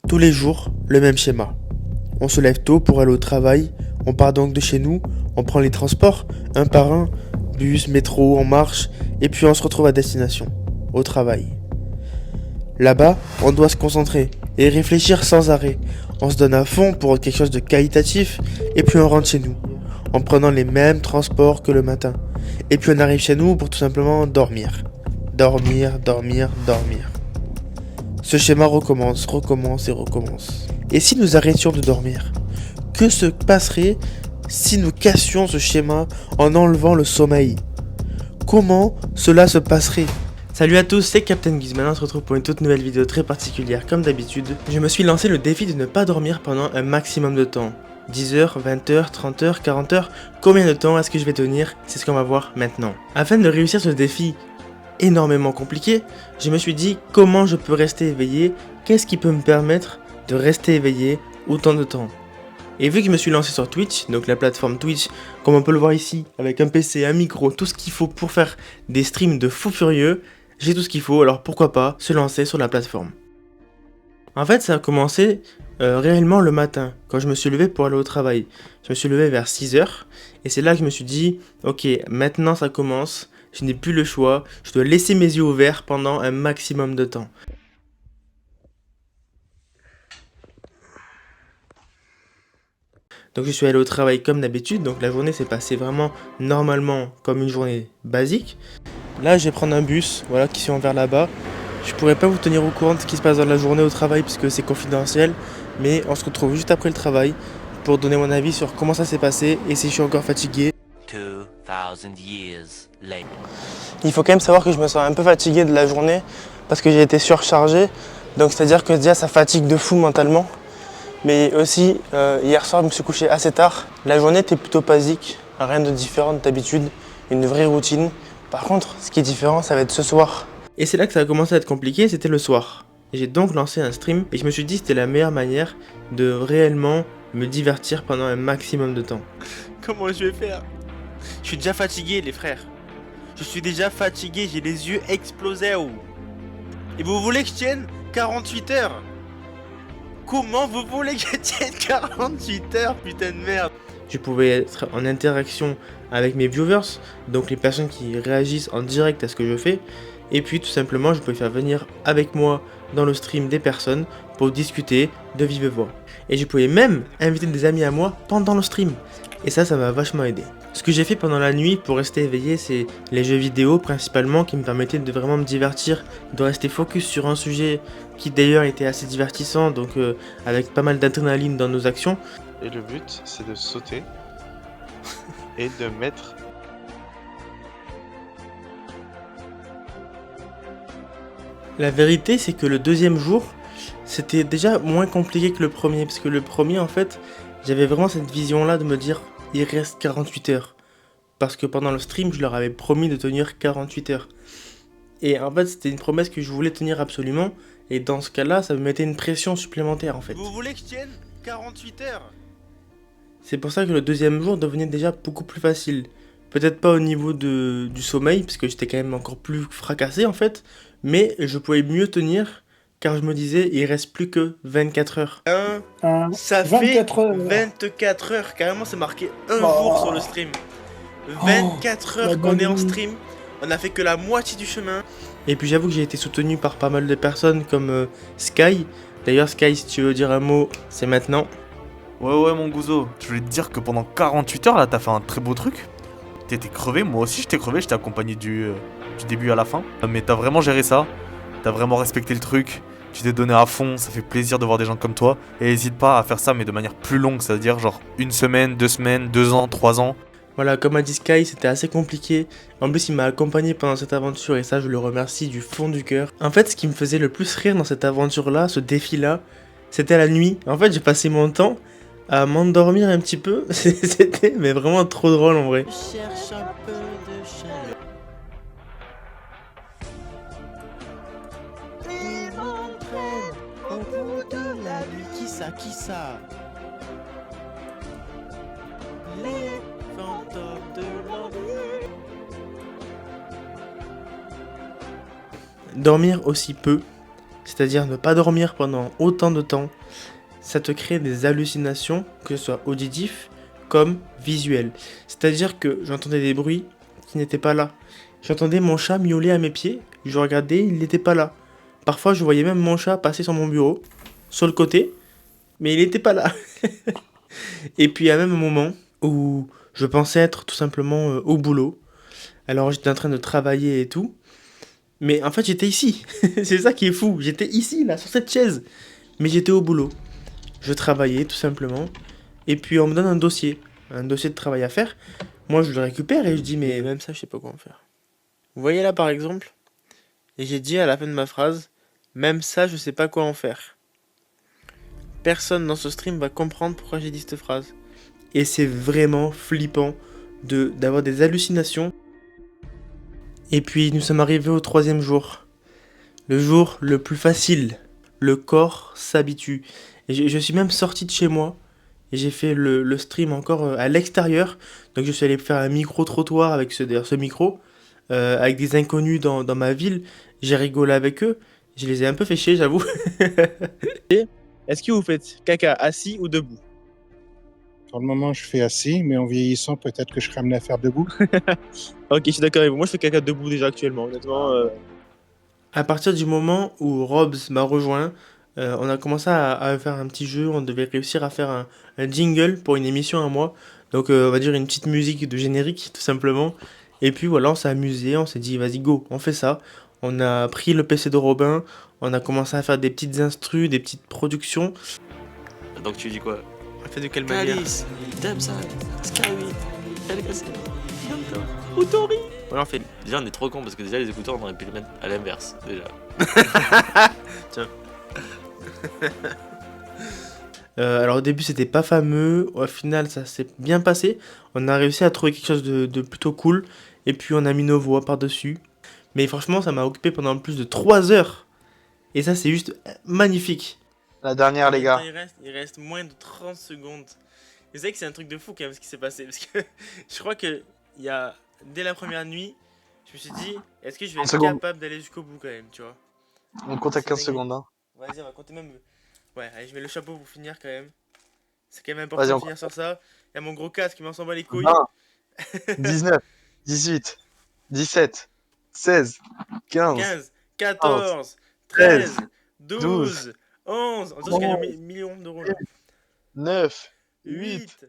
Tous les jours, le même schéma. On se lève tôt pour aller au travail, on part donc de chez nous, on prend les transports, un par un, bus, métro, en marche, et puis on se retrouve à destination, au travail. Là-bas, on doit se concentrer et réfléchir sans arrêt. On se donne à fond pour quelque chose de qualitatif, et puis on rentre chez nous, en prenant les mêmes transports que le matin. Et puis on arrive chez nous pour tout simplement dormir. Dormir, dormir, dormir. Ce schéma recommence et recommence. Et si nous arrêtions de dormir? Que se passerait si nous cassions ce schéma en enlevant le sommeil? Comment cela se passerait? Salut à tous, c'est Captain Guise. Maintenant on se retrouve pour une toute nouvelle vidéo très particulière. Comme d'habitude, je me suis lancé le défi de ne pas dormir pendant un maximum de temps. 10h, 20h, 30h, 40h, combien de temps est-ce que je vais tenir? C'est ce qu'on va voir maintenant. Afin de réussir ce défi énormément compliqué, je me suis dit comment je peux rester éveillé, qu'est-ce qui peut me permettre de rester éveillé autant de temps. Et vu que je me suis lancé sur Twitch, donc la plateforme Twitch, comme on peut le voir ici, avec un PC, un micro, tout ce qu'il faut pour faire des streams de fou furieux, j'ai tout ce qu'il faut, alors pourquoi pas se lancer sur la plateforme. En fait, ça a commencé réellement le matin, quand je me suis levé pour aller au travail. Je me suis levé vers 6h, et c'est là que je me suis dit, ok, maintenant ça commence, je n'ai plus le choix, je dois laisser mes yeux ouverts pendant un maximum de temps. Donc je suis allé au travail comme d'habitude, donc la journée s'est passée vraiment normalement comme une journée basique. Là je vais prendre un bus, voilà, qui sont vers là-bas. Je pourrais pas vous tenir au courant de ce qui se passe dans la journée au travail puisque c'est confidentiel, mais on se retrouve juste après le travail pour donner mon avis sur comment ça s'est passé et si je suis encore fatigué. 2000 years later. Il faut quand même savoir que je me sens un peu fatigué de la journée parce que j'ai été surchargé, donc c'est-à-dire que déjà ça fatigue de fou mentalement. Mais aussi, hier soir, je me suis couché assez tard. La journée était plutôt basique, rien de différent d'habitude, une vraie routine. Par contre, ce qui est différent, ça va être ce soir. Et c'est là que ça a commencé à être compliqué, c'était le soir. J'ai donc lancé un stream et je me suis dit que c'était la meilleure manière de réellement me divertir pendant un maximum de temps. Comment je vais faire? Je suis déjà fatigué, les frères. Je suis déjà fatigué, j'ai les yeux explosés. Et vous voulez que je tienne 48 heures? Comment vous voulez que je tienne 48 heures, putain de merde? Je pouvais être en interaction avec mes viewers, donc les personnes qui réagissent en direct à ce que je fais. Et puis tout simplement, je pouvais faire venir avec moi dans le stream des personnes pour discuter de vive voix. Et je pouvais même inviter des amis à moi pendant le stream. Et ça m'a vachement aidé. Ce que j'ai fait pendant la nuit pour rester éveillé, c'est les jeux vidéo principalement qui me permettaient de vraiment me divertir, de rester focus sur un sujet qui d'ailleurs était assez divertissant, donc avec pas mal d'adrénaline dans nos actions. Et le but, c'est de sauter et de mettre... La vérité, c'est que le deuxième jour, c'était déjà moins compliqué que le premier, parce que le premier, en fait, j'avais vraiment cette vision-là de me dire, il reste 48 heures. Parce que pendant le stream, je leur avais promis de tenir 48 heures. Et en fait, c'était une promesse que je voulais tenir absolument. Et dans ce cas-là, ça me mettait une pression supplémentaire, en fait. Vous voulez que je tienne 48 heures? C'est pour ça que le deuxième jour devenait déjà beaucoup plus facile. Peut-être pas au niveau du sommeil, parce que j'étais quand même encore plus fracassé, en fait. Mais je pouvais mieux tenir, car je me disais, il reste plus que 24 heures. Ça fait 24 heures, carrément c'est marqué un jour sur le stream. 24 heures qu'on est en stream, on a fait que la moitié du chemin. Et puis j'avoue que j'ai été soutenu par pas mal de personnes comme Sky. D'ailleurs Sky, si tu veux dire un mot, c'est maintenant. Ouais mon gouzo, je voulais te dire que pendant 48 heures là t'as fait un très beau truc. T'étais crevé, moi aussi j'étais crevé, j'étais accompagné du début à la fin. Mais t'as vraiment géré ça, t'as vraiment respecté le truc, tu t'es donné à fond, ça fait plaisir de voir des gens comme toi. Et n'hésite pas à faire ça mais de manière plus longue, c'est-à-dire genre 1 semaine, 2 semaines, 2 ans, 3 ans. Voilà, comme a dit Sky, c'était assez compliqué. En plus, il m'a accompagné pendant cette aventure et ça, je le remercie du fond du cœur. En fait, ce qui me faisait le plus rire dans cette aventure-là, ce défi-là, c'était la nuit. En fait, j'ai passé mon temps à m'endormir un petit peu. C'était mais vraiment trop drôle en vrai. Je cherche un peu de chaleur. Il m'entraîne au bout de la nuit. Qui ça? Les fantômes de l'ennui. Dormir aussi peu, c'est-à-dire ne pas dormir pendant autant de temps, ça te crée des hallucinations, que ce soit auditif comme visuel. C'est-à-dire que j'entendais des bruits qui n'étaient pas là. J'entendais mon chat miauler à mes pieds, je regardais, il n'était pas là. Parfois, je voyais même mon chat passer sur mon bureau, sur le côté, mais il n'était pas là. Et puis, il y a même un moment où je pensais être tout simplement au boulot. Alors, j'étais en train de travailler et tout. Mais en fait, j'étais ici. C'est ça qui est fou. J'étais ici, là, sur cette chaise. Mais j'étais au boulot. Je travaillais, tout simplement. Et puis, on me donne un dossier de travail à faire. Moi, je le récupère et je dis, mais même ça, je sais pas quoi en faire. Vous voyez là, par exemple? Et j'ai dit à la fin de ma phrase, même ça, je sais pas quoi en faire. Personne dans ce stream va comprendre pourquoi j'ai dit cette phrase. Et c'est vraiment flippant d'avoir des hallucinations. Et puis nous sommes arrivés au 3e jour. Le jour le plus facile. Le corps s'habitue. Et je suis même sorti de chez moi. Et j'ai fait le stream encore à l'extérieur. Donc je suis allé faire un micro-trottoir avec ce micro. Avec des inconnus dans ma ville. J'ai rigolé avec eux. Je les ai un peu fait chier, j'avoue. Est-ce que vous faites caca assis ou debout? Pour le moment, je fais assis, mais en vieillissant, peut-être que je serai amené à faire debout. Ok, je suis d'accord avec vous. Moi, je fais caca debout déjà actuellement, honnêtement. À partir du moment où Robs m'a rejoint, on a commencé à faire un petit jeu. On devait réussir à faire un jingle pour une émission à moi. Donc, on va dire une petite musique de générique, tout simplement. Et puis voilà, on s'est amusé. On s'est dit, vas-y, go, on fait ça. On a pris le PC de Robin. On a commencé à faire des petites instrus, des petites productions. Donc tu dis quoi? On fait de quelle manière? Calice, Damson, Skyway, LKC, Yanta, Autori. Voilà, on fait. Déjà on est trop con parce que déjà les écouteurs on aurait pu les mettre à l'inverse déjà. Tiens. Alors au début c'était pas fameux, au final ça s'est bien passé. On a réussi à trouver quelque chose de plutôt cool. Et puis on a mis nos voix par-dessus. Mais franchement ça m'a occupé pendant plus de 3 heures. Et ça c'est juste magnifique. La dernière, les gars. Il reste moins de 30 secondes. Vous savez que c'est un truc de fou quand même ce qui s'est passé. Parce que je crois que dès la première nuit, je me suis dit, est-ce que je vais être capable d'aller jusqu'au bout quand même, tu vois. On compte à 15 secondes. Hein. Vas-y, on va compter même. Ouais, allez, je mets le chapeau pour finir quand même. C'est quand même important de finir sur ça. Il y a mon gros casque qui m'en s'en bat les couilles. 20, 19, 18, 17, 16, 15, 14, 13, 12, 11. On dirait qu'il y a un million d'euros là. 9, 8.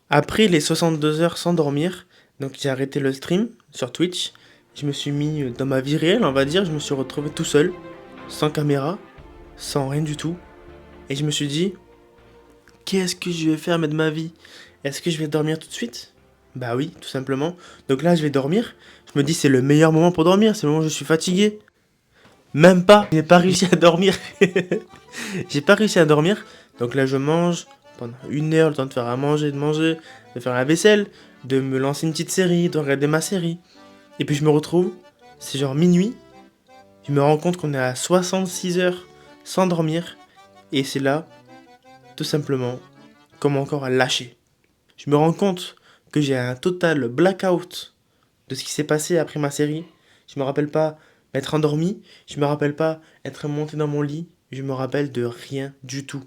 Après les 62 heures sans dormir, donc j'ai arrêté le stream sur Twitch. Je me suis mis dans ma vie réelle, on va dire. Je me suis retrouvé tout seul, sans caméra, sans rien du tout. Et je me suis dit, qu'est-ce que je vais faire de ma vie? Est-ce que je vais dormir tout de suite? Bah oui, tout simplement. Donc là, je vais dormir. Je me dis, c'est le meilleur moment pour dormir. C'est le moment où je suis fatigué. Même pas. Je n'ai pas réussi à dormir. J'ai pas réussi à dormir. Donc là, je mange pendant 1 heure, le temps de faire à manger, de faire la vaisselle, de me lancer une petite série, de regarder ma série. Et puis je me retrouve, c'est genre minuit. Je me rends compte qu'on est à 66 heures sans dormir. Et c'est là, tout simplement, comme encore à lâcher. Je me rends compte que j'ai un total blackout de ce qui s'est passé après ma série. Je me rappelle pas m'être endormi, je me rappelle pas être monté dans mon lit, je me rappelle de rien du tout.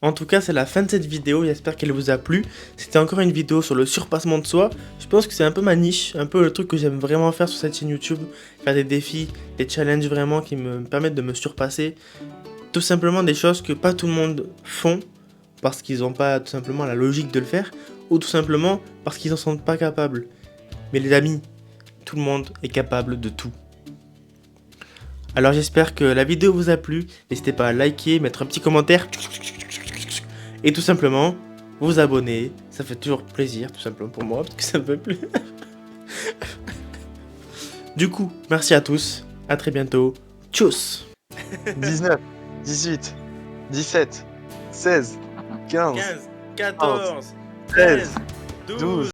En tout cas, c'est la fin de cette vidéo, j'espère qu'elle vous a plu. C'était encore une vidéo sur le surpassement de soi. Je pense que c'est un peu ma niche, un peu le truc que j'aime vraiment faire sur cette chaîne YouTube. Faire des défis, des challenges vraiment qui me permettent de me surpasser. Tout simplement des choses que pas tout le monde font, parce qu'ils n'ont pas tout simplement la logique de le faire, ou tout simplement parce qu'ils n'en sont pas capables. Mais les amis, tout le monde est capable de tout. Alors j'espère que la vidéo vous a plu, n'hésitez pas à liker, mettre un petit commentaire, et tout simplement vous abonner, ça fait toujours plaisir, tout simplement pour moi, parce que ça me fait plus. Du coup, merci à tous, à très bientôt, tchuss. 19, 18, 17, 16, 15, 15, 14, 13, 12.